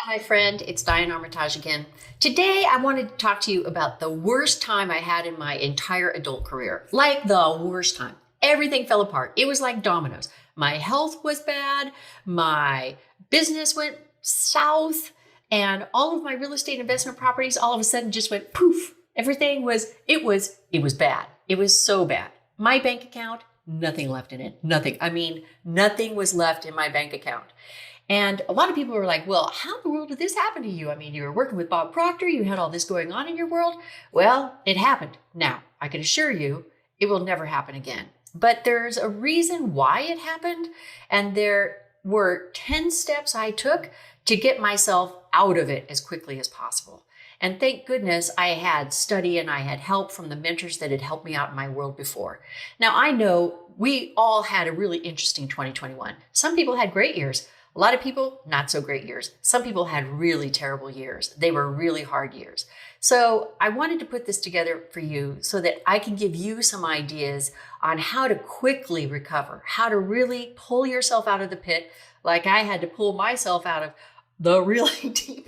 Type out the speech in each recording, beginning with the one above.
Hi, my friend. It's Diane Armitage again. Today, I wanted to talk to you about the worst time I had in my entire adult career. Like the worst time. Everything fell apart. It was like dominoes. My health was bad. My business went south. And all of my real estate investment properties all of a sudden just went poof. It was bad. It was so bad. My bank account, nothing left in it. Nothing. I mean, nothing was left in my bank account. And a lot of people were like, well, how in the world did this happen to you? I mean, you were working with Bob Proctor, you had all this going on in your world. Well, it happened. Now, I can assure you, it will never happen again. But there's a reason why it happened. And there were 10 steps I took to get myself out of it as quickly as possible. And thank goodness I had study and I had help from the mentors that had helped me out in my world before. Now, I know we all had a really interesting 2021. Some people had great years. A lot of people, not so great years. Some people had really terrible years. They were really hard years. So I wanted to put this together for you so that I can give you some ideas on how to quickly recover, how to really pull yourself out of the pit, like I had to pull myself out of the really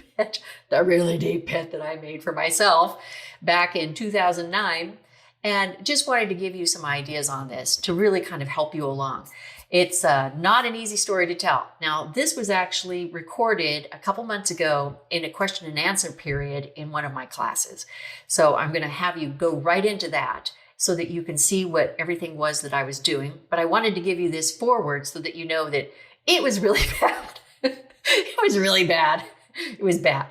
the really deep pit that I made for myself back in 2009. And just wanted to give you some ideas on this to really kind of help you along. It's not an easy story to tell. Now, this was actually recorded a couple months ago in a question and answer period in one of my classes. So I'm going to have you go right into that so that you can see what everything was that I was doing. But I wanted to give you this forward so that you know that it was really bad. It was really bad. It was bad.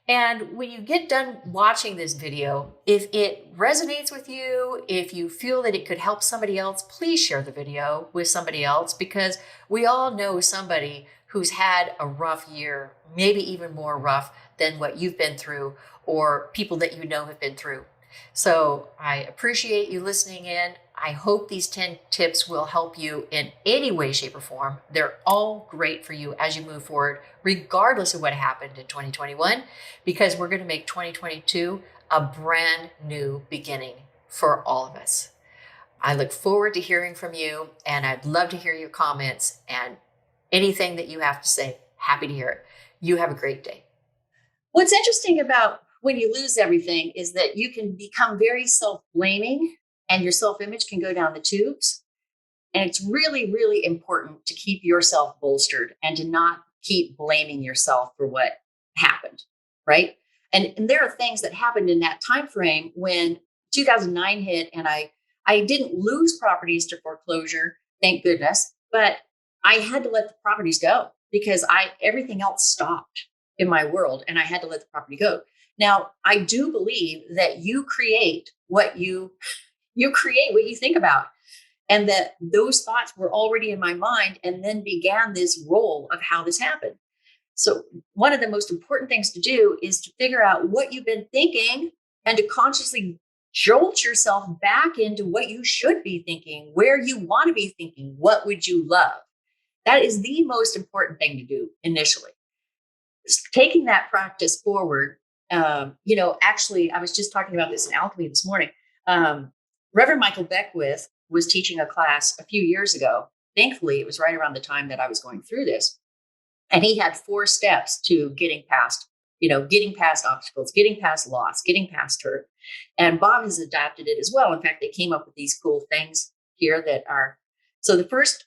And when you get done watching this video, if it resonates with you, if you feel that it could help somebody else, please share the video with somebody else because we all know somebody who's had a rough year, maybe even more rough than what you've been through or people that you know have been through. So I appreciate you listening in. I hope these 10 tips will help you in any way, shape, or form. They're all great for you as you move forward, regardless of what happened in 2021, because we're going to make 2022 a brand new beginning for all of us. I look forward to hearing from you, and I'd love to hear your comments and anything that you have to say. Happy to hear it. You have a great day. What's interesting about when you lose everything is that you can become very self-blaming and your self-image can go down the tubes. And it's really, really important to keep yourself bolstered and to not keep blaming yourself for what happened, right? And there are things that happened in that time frame when 2009 hit and I didn't lose properties to foreclosure, thank goodness, but I had to let the properties go because everything else stopped in my world and I had to let the property go. Now, I do believe that you create what you think about, and that those thoughts were already in my mind and then began this role of how this happened. So, one of the most important things to do is to figure out what you've been thinking and to consciously jolt yourself back into what you should be thinking, where you want to be thinking, what would you love? That is the most important thing to do initially. Taking that practice forward, actually, I was just talking about this in Alchemy this morning. Reverend Michael Beckwith was teaching a class a few years ago. Thankfully, it was right around the time that I was going through this. And he had 4 steps to getting past obstacles, getting past loss, getting past hurt. And Bob has adapted it as well. In fact, they came up with these cool things here that are, so the first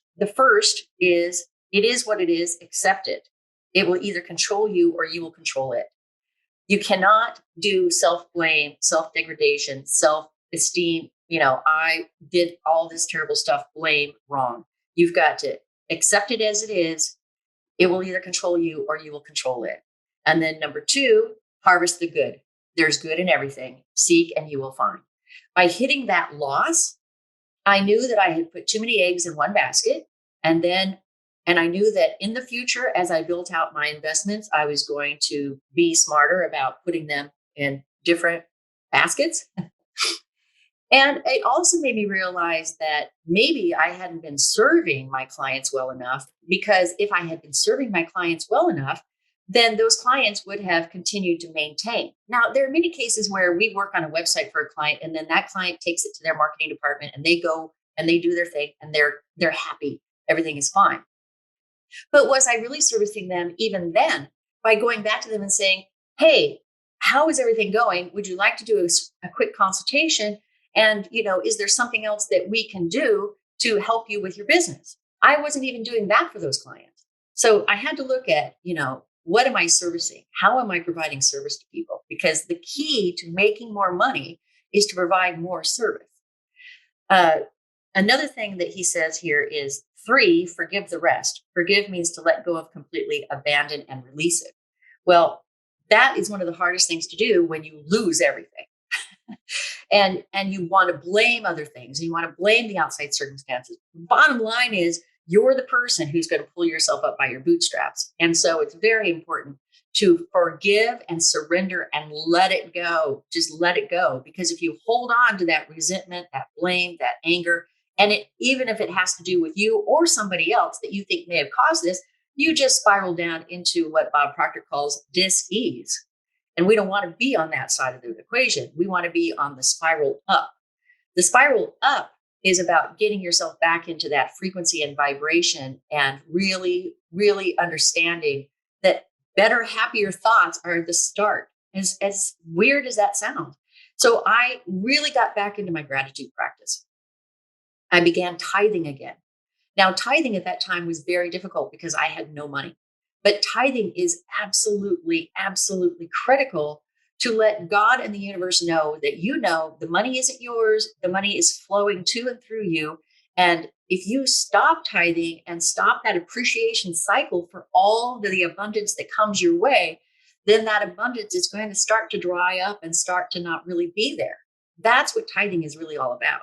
is, it is what it is, accept it. It will either control you or you will control it. You cannot do self-blame, self-degradation, self-esteem. I did all this terrible stuff, blame, wrong. You've got to accept it as it is. It will either control you or you will control it. And then number 2, harvest the good. There's good in everything. Seek and you will find. By hitting that loss, I knew that I had put too many eggs in one basket. And I knew that in the future, as I built out my investments, I was going to be smarter about putting them in different baskets. And it also made me realize that maybe I hadn't been serving my clients well enough, because if I had been serving my clients well enough, then those clients would have continued to maintain. Now, there are many cases where we work on a website for a client and then that client takes it to their marketing department and they go and they do their thing and they're happy. Everything is fine. But was I really servicing them even then by going back to them and saying, hey, how is everything going? Would you like to do a quick consultation? And, is there something else that we can do to help you with your business? I wasn't even doing that for those clients. So I had to look at, what am I servicing? How am I providing service to people? Because the key to making more money is to provide more service. Uh, Another thing that he says here is 3, forgive the rest. Forgive means to let go of completely, abandon, and release it. Well, that is one of the hardest things to do when you lose everything. and you want to blame other things. You want to blame the outside circumstances. Bottom line is you're the person who's going to pull yourself up by your bootstraps. And so it's very important to forgive and surrender and let it go. Just let it go. Because if you hold on to that resentment, that blame, that anger, and even if it has to do with you or somebody else that you think may have caused this, you just spiral down into what Bob Proctor calls dis-ease. And we don't want to be on that side of the equation. We want to be on the spiral up. The spiral up is about getting yourself back into that frequency and vibration and really, really understanding that better, happier thoughts are the start, as weird as that sounds. So I really got back into my gratitude practice. I began tithing again. Now, tithing at that time was very difficult because I had no money. But tithing is absolutely, absolutely critical to let God and the universe know that the money isn't yours. The money is flowing to and through you. And if you stop tithing and stop that appreciation cycle for all the abundance that comes your way, then that abundance is going to start to dry up and start to not really be there. That's what tithing is really all about.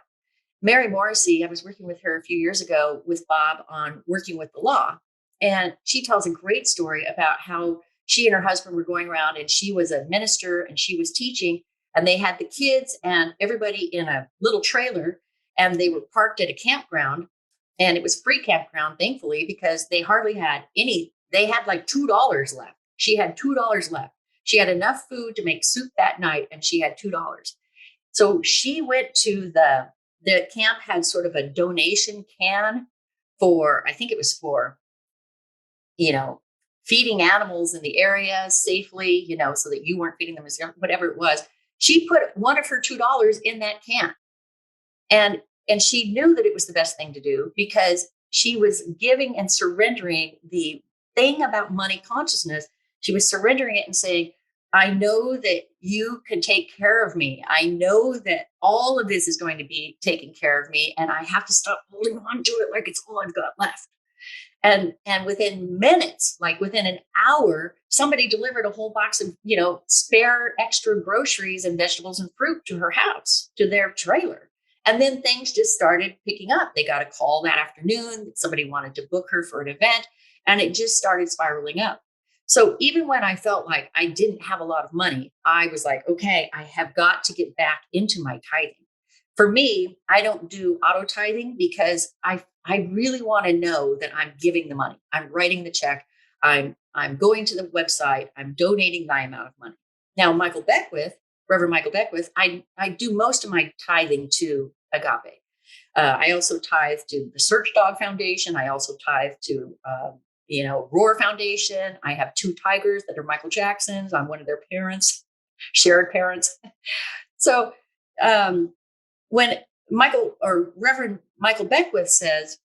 Mary Morrissey, I was working with her a few years ago with Bob on working with the law. And she tells a great story about how she and her husband were going around, and she was a minister and she was teaching, and they had the kids and everybody in a little trailer, and they were parked at a campground, and it was free campground, thankfully, because they hardly had they had like $2 left. She had $2 left. She had enough food to make soup that night, and she had $2. So she went to the camp had sort of a donation can for, I think it was for, feeding animals in the area safely, so that you weren't feeding them, whatever it was. She put one of her $2 in that can. And she knew that it was the best thing to do because she was giving and surrendering the thing about money consciousness. She was surrendering it and saying, I know that you can take care of me. I know that all of this is going to be taken care of me, and I have to stop holding on to it like it's all I've got left. And within minutes, like within an hour, somebody delivered a whole box of, spare extra groceries and vegetables and fruit to her house, to their trailer. And then things just started picking up. They got a call that afternoon that somebody wanted to book her for an event, and it just started spiraling up. So even when I felt like I didn't have a lot of money, I was like, okay, I have got to get back into my tithing. For me, I don't do auto tithing because I really want to know that I'm giving the money. I'm writing the check. I'm going to the website. I'm donating my amount of money. Now, Reverend Michael Beckwith, I do most of my tithing to Agape. I also tithe to the Search Dog Foundation. I also tithe to Roar Foundation. I have 2 tigers that are Michael Jackson's. I'm one of their parents, shared parents. So when Reverend Michael Beckwith says,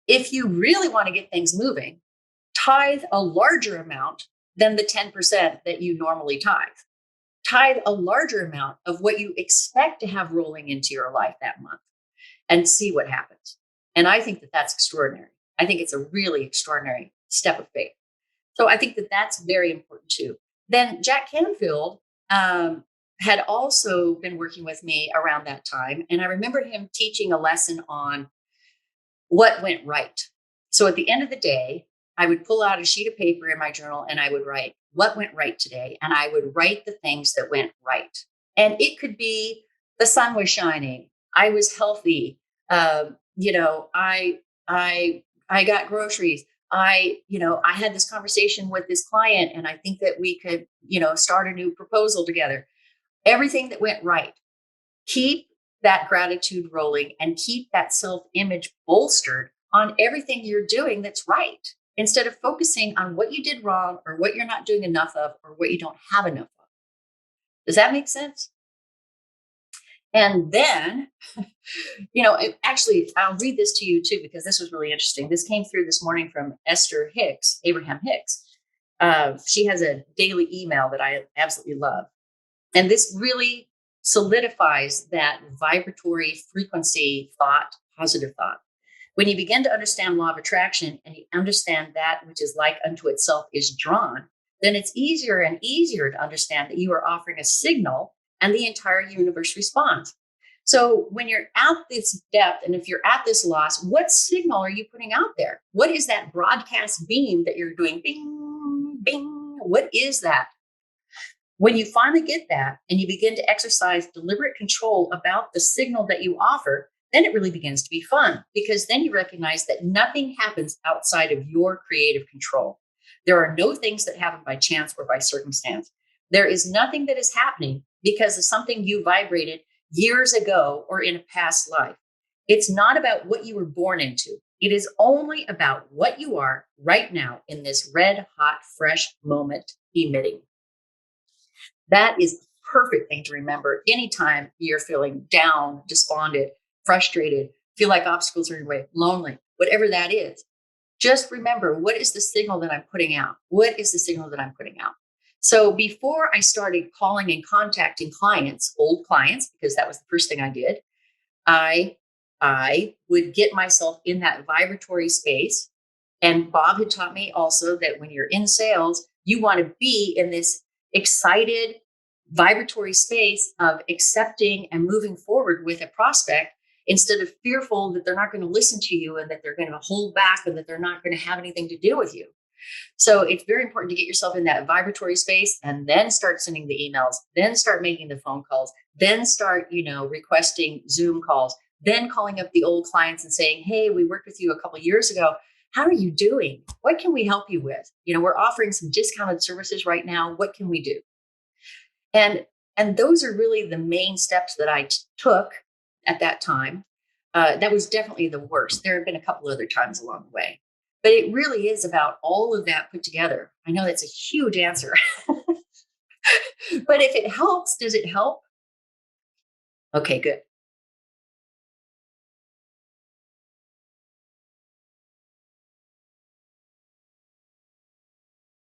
if you really want to get things moving, tithe a larger amount than the 10% that you normally tithe. Tithe a larger amount of what you expect to have rolling into your life that month and see what happens. And I think that that's extraordinary. I think it's a really extraordinary step of faith. So I think that that's very important too. Then Jack Canfield had also been working with me around that time. And I remember him teaching a lesson on what went right. So at the end of the day, I would pull out a sheet of paper in my journal and I would write what went right today. And I would write the things that went right. And it could be the sun was shining. I was healthy. I got groceries. I had this conversation with this client and I think that we could, start a new proposal together. Everything that went right. Keep that gratitude rolling and keep that self-image bolstered on everything you're doing that's right. instead of focusing on what you did wrong or what you're not doing enough of or what you don't have enough of. Does that make sense? And then, actually, I'll read this to you too, because this was really interesting. This came through this morning from Esther Hicks, Abraham Hicks. She has a daily email that I absolutely love. And this really solidifies that vibratory frequency thought, positive thought. When you begin to understand law of attraction and you understand that which is like unto itself is drawn, then it's easier and easier to understand that you are offering a signal and the entire universe responds. So when you're at this depth and if you're at this loss, what signal are you putting out there? What is that broadcast beam that you're doing? Bing, bing. What is that? When you finally get that and you begin to exercise deliberate control about the signal that you offer, then it really begins to be fun, because then you recognize that nothing happens outside of your creative control. There are no things that happen by chance or by circumstance. There is nothing that is happening because of something you vibrated years ago or in a past life. It's not about what you were born into. It is only about what you are right now in this red hot, fresh moment emitting. That is a perfect thing to remember anytime you're feeling down, despondent, frustrated, feel like obstacles are in your way, lonely, whatever that is. Just remember, what is the signal that I'm putting out? What is the signal that I'm putting out? So before I started calling and contacting clients, old clients, because that was the first thing I did, I would get myself in that vibratory space. And Bob had taught me also that when you're in sales, you want to be in this excited, vibratory space of accepting and moving forward with a prospect instead of fearful that they're not going to listen to you and that they're going to hold back and that they're not going to have anything to do with you. So it's very important to get yourself in that vibratory space and then start sending the emails, then start making the phone calls, then start, requesting Zoom calls, then calling up the old clients and saying, hey, we worked with you a couple of years ago. How are you doing? What can we help you with? We're offering some discounted services right now. What can we do? And those are really the main steps that I took at that time. That was definitely the worst. There have been a couple other times along the way, but it really is about all of that put together. I know that's a huge answer, but if it helps, does it help? Okay, good.